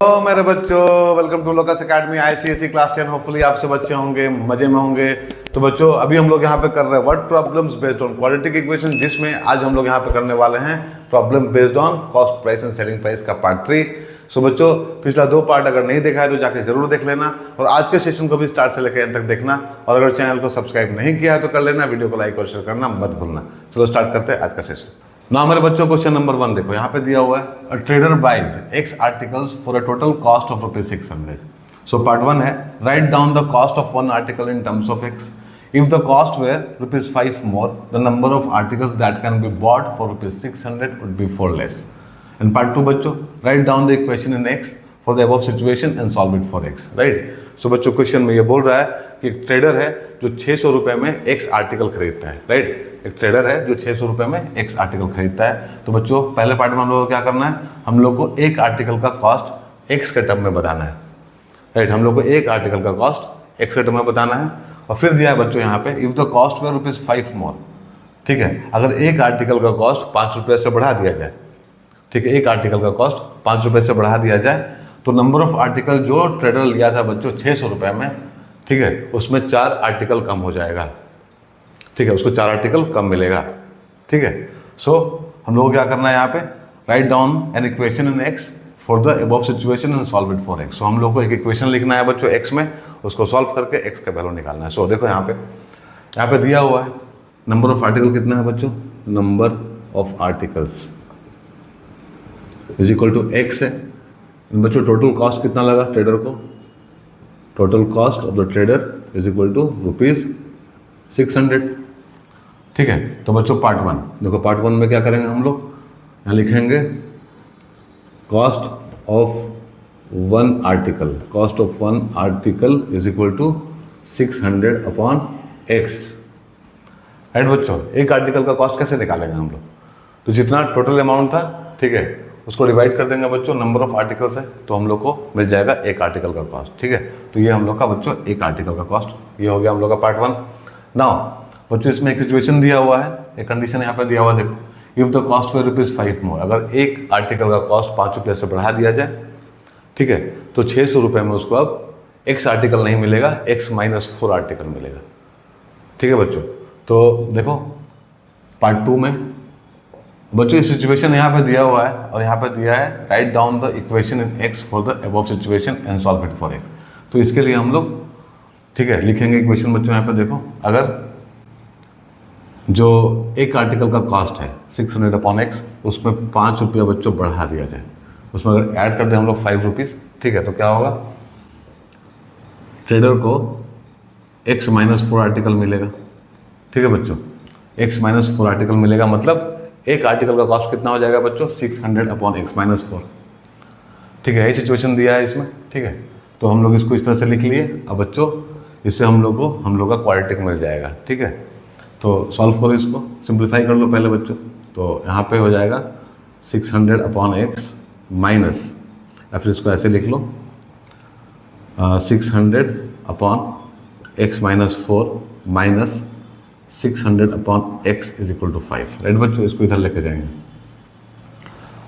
Hello मेरे बच्चों, welcome to locus academy ICSE class 10। Hopefully आप सब बच्चे होंगे मजे में होंगे। तो बच्चों अभी हम लोग यहाँ पे कर रहे हैं word problems based on quadratic equation, जिसमें आज हम लोग यहाँ पे करने वाले हैं problem based on cost price and selling price का पार्ट 3। सो बच्चों पिछला 2 पार्ट अगर नहीं देखा है तो जाके जरूर देख लेना, और आज के सेशन को भी स्टार्ट से लेकर एंड तक देखना, और अगर चैनल को सब्सक्राइब नहीं किया है तो कर लेना, वीडियो को लाइक और शेयर करना मत भूलना। चलो स्टार्ट करते हैं आज का सेशन। ना मेरे बच्चों क्वेश्चन नंबर 1 देखो, यहाँ पे दिया हुआ है a trader buys x articles for a total cost of ₹600। So part 1 है write down the cost of one article in terms of x. If the cost were ₹5 more, the number of articles that can be bought for ₹600 would be 4 less. And part 2 बच्चों write down the equation in x for the above situation and solve it for x. Right. सो बच्चों question में ये बोल रहा है कि एक trader है जो 600 रुपए में एक्स आर्टिकल खरीदता है। राइट। एक ट्रेडर है जो 600 रुपए में एक्स आर्टिकल खरीदता है। तो बच्चों पहले पार्ट में हम लोग को क्या करना है, हम लोग को एक आर्टिकल का कॉस्ट एक्स के टर्म में बताना है। राइट। हम लोग को एक आर्टिकल का कॉस्ट एक्स के टर्म में बताना है। और फिर दिया है बच्चों यहाँ पे इफ द कॉस्ट वेयर ₹5 मोर। ठीक है, अगर एक आर्टिकल का कॉस्ट 5 रुपये से बढ़ा दिया जाए, ठीक है, एक आर्टिकल का कॉस्ट 5 रुपये से बढ़ा दिया जाए, तो नंबर ऑफ आर्टिकल जो ट्रेडर लिया था बच्चों 600 रुपये में, ठीक है, उसमें 4 आर्टिकल कम हो जाएगा। ठीक है, उसको 4 आर्टिकल कम मिलेगा। ठीक है। सो हम लोग क्या करना है यहाँ पे, right down an equation in x for the above situation and solve it for x. So हम लोग को एक इक्वेशन लिखना है बच्चों एक्स में, उसको सॉल्व करके एक्स का वैल्यू निकालना है। सो देखो यहाँ पे दिया हुआ है नंबर ऑफ आर्टिकल कितना है बच्चों, number of articles is equal to x है। बच्चों टोटल कॉस्ट कितना लगा ट्रेडर को, total cost of the trader is equal to ₹600। ठीक है। तो बच्चों पार्ट 1 देखो, पार्ट 1 में क्या करेंगे हम लोग, यहाँ लिखेंगे cost of one article, cost of one article is equal to 600 upon x. Right बच्चों, एक आर्टिकल का कॉस्ट कैसे निकालेंगे हम लोग, तो जितना टोटल अमाउंट था, ठीक है, उसको डिवाइड कर देंगे बच्चों, नंबर ऑफ आर्टिकल्स है तो हम लोग को मिल जाएगा एक आर्टिकल का कॉस्ट। ठीक है, तो ये हम लोग का बच्चों एक आर्टिकल का कॉस्ट, ये हो गया हम लोग का पार्ट 1। नाउ बच्चों इसमें एक सिचुएशन दिया हुआ है, एक कंडीशन यहाँ पे दिया हुआ है, देखो इफ द कॉस्ट वेयर ₹5 मोर, अगर एक आर्टिकल का कॉस्ट 5 रुपये से बढ़ा दिया जाए, ठीक है, तो 600 रुपये में उसको अब एक्स आर्टिकल नहीं मिलेगा, x-4 आर्टिकल मिलेगा। ठीक है बच्चों। तो देखो पार्ट 2 में बच्चों ये सिचुएशन यहाँ पे दिया हुआ है, और यहाँ पे दिया है write down the equation in x for the above situation and solve it for x. तो इसके लिए हम लोग, ठीक है, लिखेंगे इक्वेशन बच्चों यहाँ पे देखो, अगर जो एक आर्टिकल का कॉस्ट है 600 अपॉन एक्स, उसमें 5 रुपया बच्चों बढ़ा दिया जाए, उसमें अगर ऐड कर दें हम लोग 5 रुपीज़, ठीक है, तो क्या होगा, ट्रेडर को x-4 आर्टिकल मिलेगा। ठीक है बच्चों, x-4 आर्टिकल मिलेगा, मतलब एक आर्टिकल का कॉस्ट कितना हो जाएगा बच्चों, 600 अपॉन x-4। ठीक है, यही सिचुएशन दिया है इसमें। ठीक है, तो हम लोग इसको इस तरह से लिख लिए। अब बच्चों इससे हम लोग का क्वाड्रेटिक मिल जाएगा। ठीक है, तो सॉल्व करो, इसको सिंप्लीफाई कर लो पहले बच्चों। तो यहाँ पे हो जाएगा 600 अपॉन एक्स माइनस, या फिर इसको ऐसे लिख लो 600 upon x-4 minus 600 upon x is equal to 5। Right बच्चों, इसको इधर लेके जाएंगे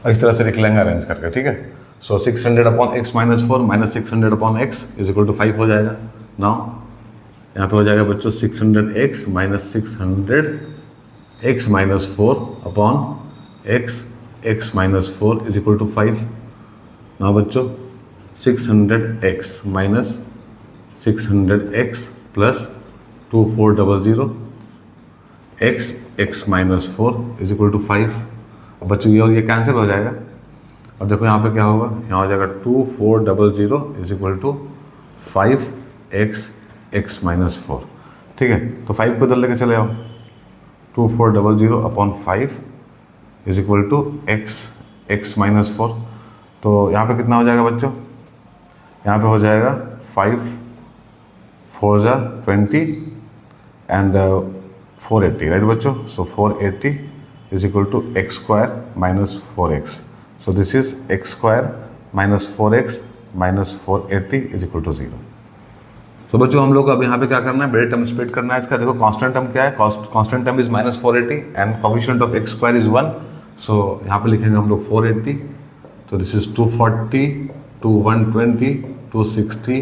और इस तरह से लिख लेंगे अरेंज करके। ठीक है। So 600 upon x-4 minus 600 upon x is equal to 5 हो जाएगा। नाउ यहाँ पे हो जाएगा बच्चों 600x minus 600 x-4 upon x-4 is equal to 5। ना बच्चों 600x minus 600x plus 2400 x-4 is equal to 5। अब बच्चों ये और ये कैंसिल हो जाएगा, और देखो यहाँ पे क्या होगा, यहाँ हो जाएगा 2400 इज इक्वल टू 5x-4। ठीक है, तो 5 को इधर लेके चले आओ, 2400 upon 5 is equal to x-4। तो यहाँ पे कितना हो जाएगा बच्चों, यहाँ पे हो जाएगा 5 4 जा 20 एंड 480। राइट बच्चों। So 480 is equal to x² minus 4x। So this is x² minus 4x minus 480 is equal to 0। तो बच्चों हम लोग अब यहाँ पे क्या करना है, बड़े टर्म स्प्लिट करना है इसका। देखो कांस्टेंट टर्म क्या है, constant term is -480 and coefficient of x² is 1। सो यहाँ पे लिखेंगे हम लोग 480, तो दिस इज 240 2 120 2 60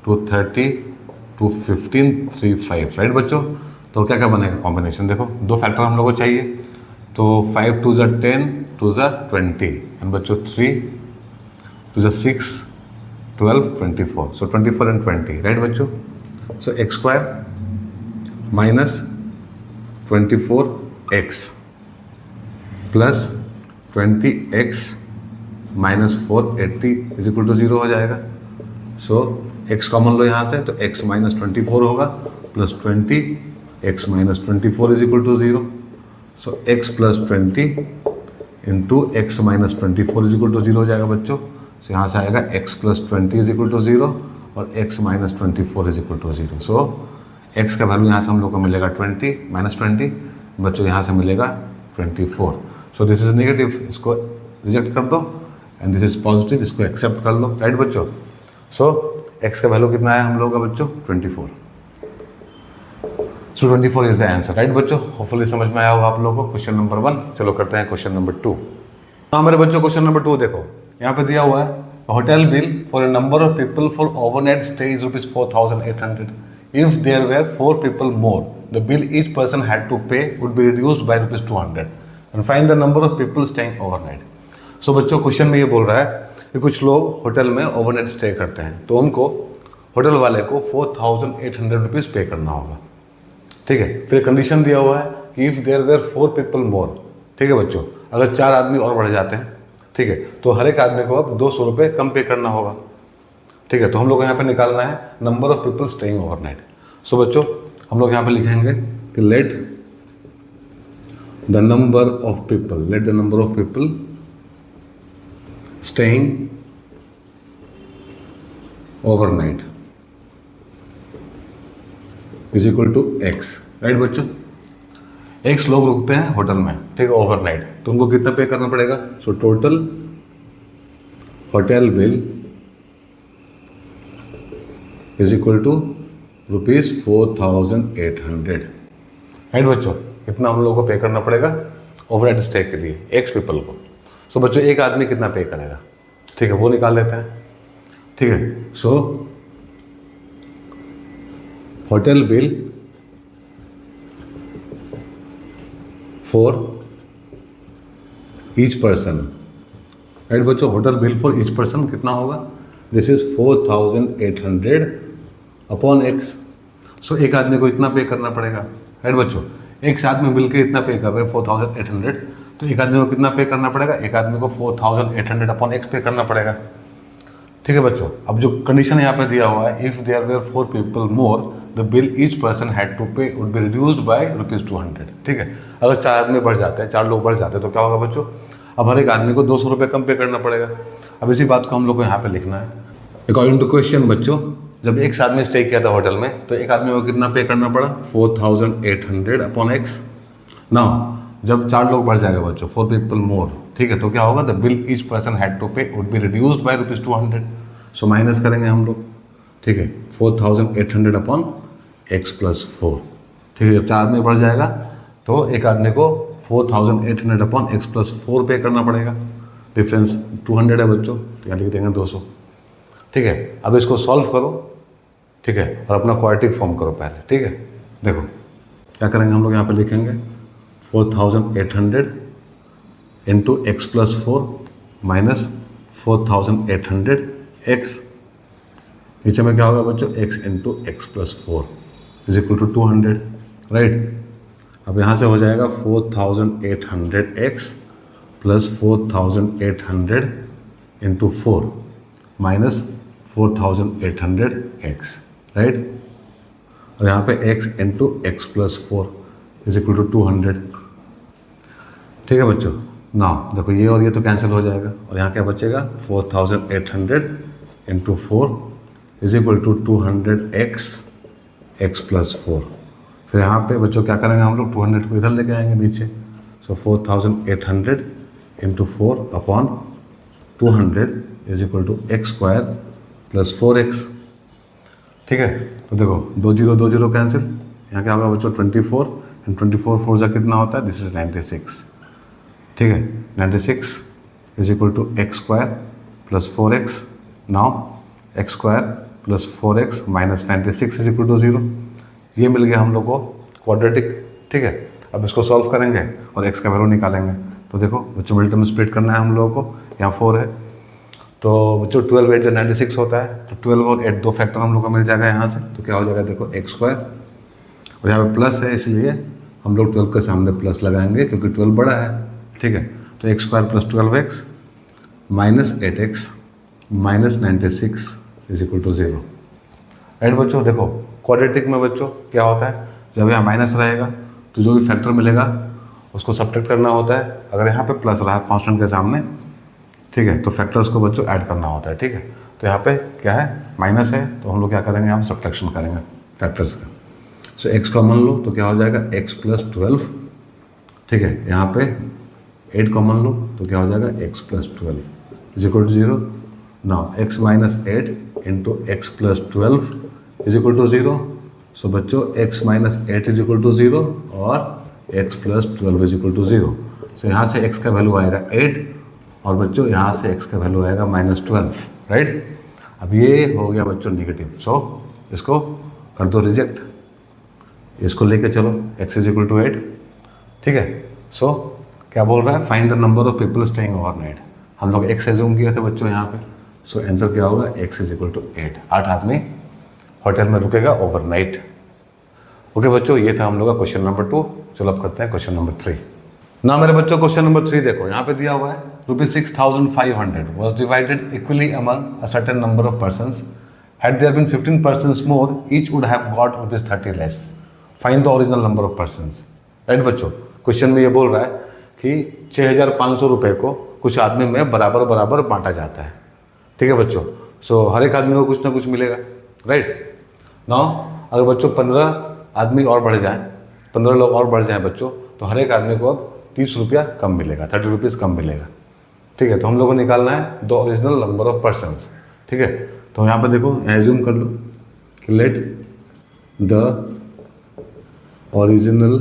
2 30 2 15 3 5, राइट बच्चों। तो क्या क्या बनेगा कॉम्बिनेशन, देखो दो फैक्टर हम लोग को चाहिए, तो 5 2 10 2 20 एंड बच्चों 3 2 6 12 24, सो 24 एंड 20, राइट बच्चों। So x square minus 24x plus 20x minus 480 is equal to 0 हो जाएगा। सो x कॉमन लो यहाँ से, तो x माइनस 24 होगा plus 20 x minus 24 is equal to 0। So x plus 20 into x minus 24 is equal to 0 हो जाएगा बच्चों। सो यहाँ से आएगा x plus 20 is equal to 0 और x minus 24 is equal to 0। So x का वैल्यू यहाँ से हम लोग को मिलेगा 20 माइनस 20, बच्चों यहाँ से मिलेगा 24। सो दिस इज नेगेटिव, इसको रिजेक्ट कर दो, एंड दिस इज पॉजिटिव, इसको एक्सेप्ट कर लो, राइट बच्चों। सो x का वैल्यू कितना है हम लोग का बच्चों 24। सो 24 इज द आंसर, राइट बच्चों। होपफुली समझ में आया होगा आप लोगों को क्वेश्चन नंबर 1। चलो करते हैं क्वेश्चन नंबर 2। हाँ मेरे बच्चों क्वेश्चन नंबर 2 देखो, यहाँ पे दिया हुआ है hotel bill for a number of people for overnight stay is ₹4,800. If there were 4 people more, the bill each person had to pay would be reduced by ₹200. And find the number of people staying overnight. So बच्चों question में ये बोल रहा है कि कुछ लोग hotel में ओवरनाइट स्टे करते हैं, तो उनको होटल वाले को ₹4,800 पे करना होगा, ठीक है। फिर कंडीशन दिया हुआ है कि if there were 4 people more, ठीक है बच्चों, अगर 4 आदमी और बढ़ जाते हैं, ठीक है, तो हर एक आदमी को अब ₹200 कम पे करना होगा, ठीक है। तो हम लोग यहाँ पे निकालना है number of people staying overnight. So बच्चों हम लोग यहाँ पे लिखेंगे कि let the number of people staying overnight is equal to x, right बच्चों। x लोग रुकते हैं होटल में, ठीक है, ओवरनाइट, तो उनको कितना पे करना पड़ेगा। So total hotel bill is equal to ₹4,800, right बच्चों। इतना हम लोगों को पे करना पड़ेगा ओवरनाइट स्टे के लिए x पीपल को। सो बच्चों एक आदमी कितना पे करेगा, ठीक है, वो निकाल लेते हैं, ठीक है। So hotel bill for each person, right बच्चों। Hotel bill for each person कितना होगा, this is 4,800 upon x। So एक आदमी को इतना पे करना पड़ेगा, राइट बच्चों। एक साथ में मिलकर इतना पे कर रहे हैं 4,800, तो एक आदमी को कितना पे करना पड़ेगा, एक आदमी को 4,800 अपॉन x पे करना पड़ेगा, ठीक है बच्चों। अब जो कंडीशन यहाँ पे दिया हुआ है, if there were 4 people more the bill each person had to pay would be reduced by ₹200, ठीक है। अगर 4 आदमी बढ़ जाते हैं, 4 लोग बढ़ जाते हैं, तो क्या होगा बच्चों, अब हर एक आदमी को ₹200 कम पे करना पड़ेगा। अब इसी बात को हम लोग को यहाँ पे लिखना है अकॉर्डिंग टू क्वेश्चन बच्चों। जब एक आदमी स्टे किया था होटल में, तो एक आदमी को कितना पे करना पड़ा, 4,800 अपॉन x। नाउ जब 4 लोग बढ़ जाएगा बच्चों, 4 पीपल मोर, ठीक है, तो क्या होगा, the bill each person had to pay would be reduced by ₹200। So minus करेंगे हम लोग, ठीक है, 4,800 अपॉन x प्लस 4, ठीक है। जब 4 आदमी बढ़ जाएगा तो एक आदमी को 4,800 अपॉन x प्लस 4 पे करना पड़ेगा। डिफरेंस 200 है बच्चों, तो यहाँ लिख देंगे 200, ठीक है। अब इसको सॉल्व करो, ठीक है, और अपना क्वाड्रेटिक फॉर्म करो पहले, ठीक है। देखो क्या करेंगे हम लोग, यहाँ पे लिखेंगे 4,800 into x plus 4 minus 4,800 x, नीचे में क्या होगा बच्चों, x into x plus 4 is equal to 200, right. अब यहाँ से हो जाएगा 4,800x plus 4,800 into 4 minus 4,800x, right. और यहाँ पे x into x plus 4 is equal to 200, ठीक है बच्चों। नाउ देखो ये और ये तो कैंसिल हो जाएगा, और यहाँ क्या बचेगा, 4,800 into 4 is equal to 200x x plus 4। फिर यहाँ पे बच्चों क्या करेंगे हम लोग, 200 को इधर लेके आएंगे नीचे। So 4,800 into 4 upon 200 is equal to x square plus 4x, ठीक है। तो देखो 2 0 कैंसिल, यहाँ क्या होगा बच्चों 24, एंड 24 4 जा कितना होता है, दिस इज 96, ठीक है। 96 is equal to x square plus 4x, now x square plus 4x minus 96 is equal to 0। ये मिल गया हम लोग को क्वाड्रेटिक। ठीक है, अब इसको सॉल्व करेंगे और x का वैल्यू निकालेंगे। तो देखो बच्चों मिडिल टर्म स्प्लिट करना है हम लोगों को, यहाँ 4 है तो बच्चों 12 8 96 होता है, तो 12 और 8 दो फैक्टर हम लोग को मिल जाएगा यहाँ से। तो क्या हो जाएगा देखो एक्स स्क्वायर, और यहाँ पे प्लस है इसलिए हम लोग 12 के सामने प्लस लगाएंगे क्योंकि 12 बड़ा है। ठीक है, तो x square plus 12x minus 8x minus 96 is equal to 0। Right बच्चों, देखो क्वाड्रेटिक में बच्चों क्या होता है, जब यहाँ माइनस रहेगा तो जो भी फैक्टर मिलेगा उसको सब्ट्रैक्ट करना होता है। अगर यहाँ पे प्लस रहा कांस्टेंट के सामने, ठीक है, तो फैक्टर्स को बच्चों ऐड करना होता है। ठीक है, तो यहाँ पे क्या है माइनस है, तो हम लोग क्या करेंगे, हम सब्ट्रैक्शन करेंगे फैक्टर्स का। सो एक्स कॉमन लो तो क्या हो जाएगा एक्स प्लस 12। ठीक है, यहाँ पे 8 कॉमन लो तो क्या हो जाएगा x plus 12 is equal to 0। Now x minus 8 into x plus 12 is equal to 0। So बच्चों x minus 8 is equal to 0 और x plus 12 is equal to 0। So यहाँ से x का वैल्यू आएगा 8 और बच्चों यहाँ से x का वैल्यू आएगा माइनस 12। राइट, अब ये हो गया बच्चों निगेटिव। सो इसको कर दो रिजेक्ट, इसको लेके चलो x इज इक्वल टू 8। ठीक है, सो क्या बोल रहा है, find the number of people staying overnight. हम लोग x एज्यूम किए थे बच्चों यहाँ पे। सो आंसर क्या होगा, x इज इक्वल टू 8। 8 आदमी होटल में रुकेगा ओवरनाइट। ओके बच्चों, ये था हम लोग का क्वेश्चन नंबर 2। चलो अब करते हैं क्वेश्चन नंबर 3। ना मेरे बच्चों क्वेश्चन नंबर 3 देखो, यहाँ पे दिया हुआ है ₹6,500 was divided equally among a certain number of persons. Had there been 15 persons more, each would have got ₹30 less. Find the original number of persons. Right बच्चों, क्वेश्चन में ये बोल रहा है कि 6,500 रुपये को कुछ आदमी में बराबर बराबर बांटा जाता है। ठीक है बच्चों, सो हर एक आदमी को कुछ ना कुछ मिलेगा। राइट, नाउ अगर बच्चों 15 आदमी और बढ़ जाएं, 15 लोग और बढ़ जाएं बच्चों, तो हर एक आदमी को अब 30 रुपया कम मिलेगा, 30 रुपीज़ कम मिलेगा। ठीक है, तो हम लोग को निकालना है the original number of persons. ठीक है, तो यहाँ पे देखो एज्यूम कर लो कि let the original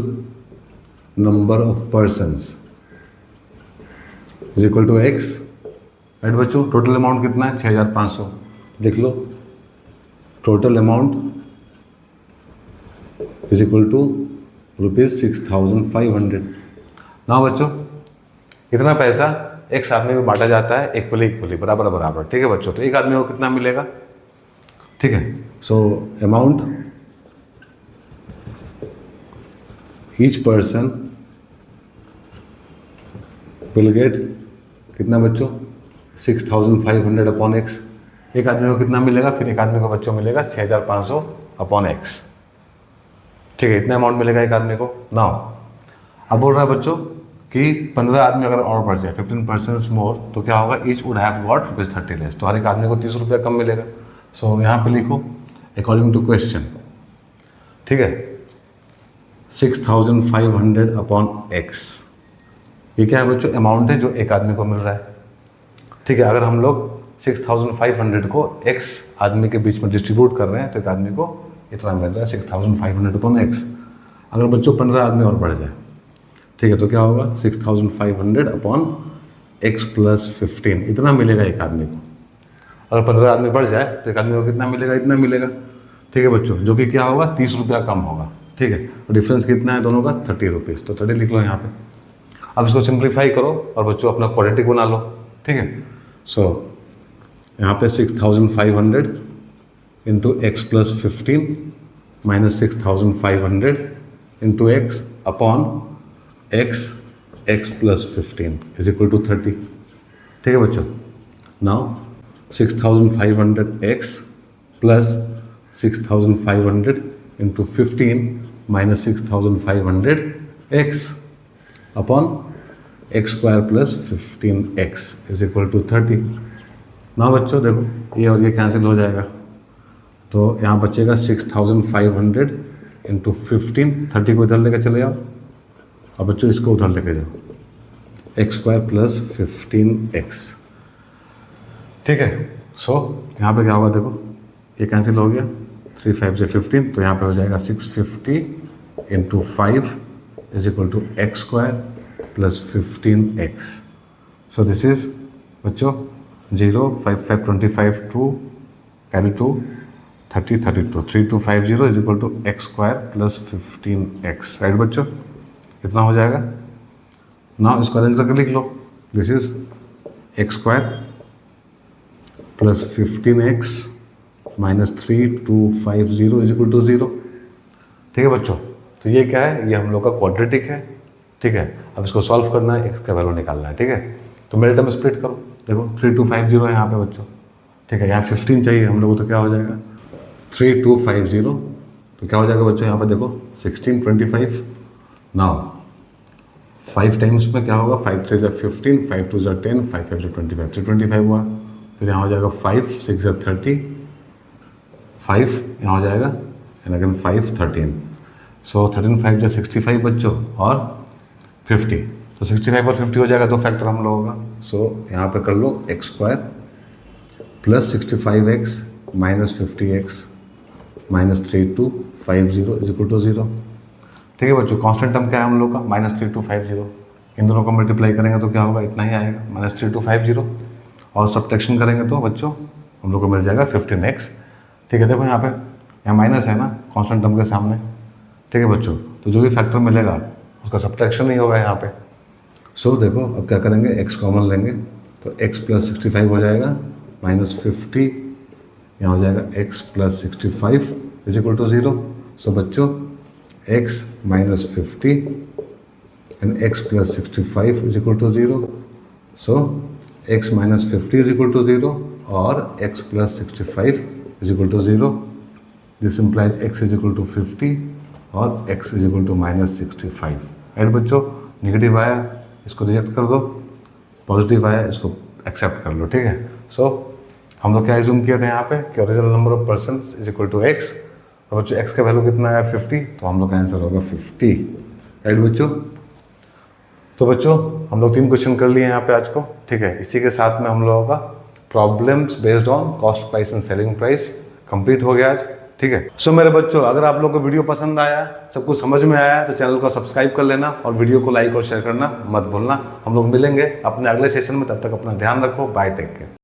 number of persons is equal to x. Right बच्चों, टोटल अमाउंट कितना है 6,500। देख लो total amount is equal to ₹6,500। ना बच्चों इतना पैसा एक आदमी में बांटा जाता है इक्वली बराबर बराबर। ठीक है बच्चों, तो एक आदमी को कितना मिलेगा। ठीक है, so amount each person will get कितना बच्चों 6,500 अपॉन एक्स। एक आदमी को कितना मिलेगा, फिर एक आदमी को बच्चों मिलेगा 6,500 अपॉन एक्स। ठीक है, इतना अमाउंट मिलेगा एक आदमी को। नाउ अब बोल रहा है बच्चों कि 15 आदमी अगर और बढ़ जाए 15 पर्सन्स मोर, तो क्या होगा, each would have got ₹30 less. तो हर एक आदमी को 30 रुपया कम मिलेगा। सो यहाँ पे लिखो अकॉर्डिंग टू क्वेश्चन। ठीक है, 6,500 अपॉन एक्स, ये क्या है बच्चों, अमाउंट है जो एक आदमी को मिल रहा है। ठीक है, अगर हम लोग 6,500 को x आदमी के बीच में डिस्ट्रीब्यूट कर रहे हैं तो एक आदमी को इतना मिल रहा है 6,500 अपॉन एक्स। अगर बच्चों 15 आदमी और बढ़ जाए, ठीक है, तो क्या होगा 6,500 अपॉन एक्स प्लस 15, इतना मिलेगा एक आदमी को। अगर 15 आदमी बढ़ जाए तो एक आदमी को कितना मिलेगा, इतना मिलेगा। ठीक है बच्चों, जो कि क्या होगा 30 रुपया कम होगा। ठीक है, तो डिफरेंस कितना है दोनों का 30 रुपीज़। तो 30 लिख लो यहाँ पे। अब इसको सिंप्लीफाई करो और बच्चों अपना क्वाड्रेटिक बना लो। ठीक है, सो यहाँ पे 6,500 into x plus 15 minus 6,500 into x upon x plus 15 is equal to 30। ठीक है बच्चों, now 6,500 x plus 6,500 into 15 minus 6,500 x upon x square plus 15x is equal to 30। ना बच्चों देखो ये और ये कैंसिल हो जाएगा, तो यहाँ बचेगा 6,500 इंटू 15, 30 को इधर लेकर चले जाओ और बच्चों इसको उधर लेके जाओ, एक्स स्क्वायर प्लस 15x। ठीक है, सो यहाँ पे क्या होगा देखो, ये कैंसिल हो गया, 3 5 से 15, तो यहाँ पे हो जाएगा 650 into 5 is equal to x square plus 15x। So this is बच्चों 0 5 5 25 2 carry 2 30 32 3250 is equal to x square plus 15x, right बच्चों, इतना हो जाएगा ना। इसको अरेंज करके लिख लो, this is x square plus 15x minus 3250 is equal to 0। ठीक है बच्चों, तो ये क्या है, ये हम लोग का क्वाड्रेटिक है। ठीक है, अब इसको सॉल्व करना है, x का वैल्यू निकालना है। ठीक है, तो मेरे टर्म स्प्लिट करो, देखो 3250 है यहाँ पे बच्चों। ठीक है, यहाँ 15 चाहिए हम लोगों, तो क्या हो जाएगा 3250, तो क्या हो जाएगा बच्चों यहाँ पे देखो 1625। नाउ 5 टाइम्स में क्या होगा, 5 3 = 15, 5 2 = 10, 5 5 = 25, 325 हुआ। फिर यहाँ हो जाएगा 5 6 = 30, 5 यहाँ हो जाएगा एंड अगेन 5 13, सो 13 5 = 65 बच्चों और 50, तो 65 और 50 हो जाएगा, दो फैक्टर हम लोगों का। सो यहाँ पे कर लो x square plus 65x minus 50x minus 3250 is equal to 0। ठीक है बच्चों, कांस्टेंट टर्म क्या है हम लोग का, माइनस 3250। इन दोनों को मल्टीप्लाई करेंगे तो क्या होगा, इतना ही आएगा, माइनस 3250। और सब्ट्रैक्शन करेंगे तो बच्चों हम लोग को मिल जाएगा 15x। ठीक है, देखो यहाँ माइनस है ना कांस्टेंट टर्म के सामने। ठीक है बच्चों, तो जो भी फैक्टर मिलेगा उसका सब्ट्रैक्शन नहीं होगा यहाँ पे। सो देखो अब क्या करेंगे, x कॉमन लेंगे तो x प्लस 65 हो जाएगा माइनस 50, यहाँ हो जाएगा x plus 65 is equal to 0। So बच्चों x minus 50 and x plus 65 is equal to 0। So x minus 50 is equal to 0 और x plus 65 is equal to 0। This implies x is equal to 50 और x is equal to minus 65। Right बच्चों, negative आया इसको reject कर दो, positive आया इसको accept कर लो। ठीक है, सो हम लोग क्या एज्यूम किए थे यहाँ पे कि original number of person is equal to x, और बच्चों x का वैल्यू कितना है 50, तो हम लोग का आंसर होगा 50। राइट बच्चों, तो बच्चों हम लोग 3 क्वेश्चन कर लिए यहाँ पे आज को। ठीक है, इसी के साथ में हम लोगों का problems based on cost price and selling price complete हो गया आज। ठीक है, सो मेरे बच्चों अगर आप लोग को वीडियो पसंद आया, सब कुछ समझ में आया, तो चैनल को सब्सक्राइब कर लेना और वीडियो को लाइक और शेयर करना मत भूलना। हम लोग मिलेंगे अपने अगले सेशन में, तब तक अपना ध्यान रखो, बाय, टेक केयर।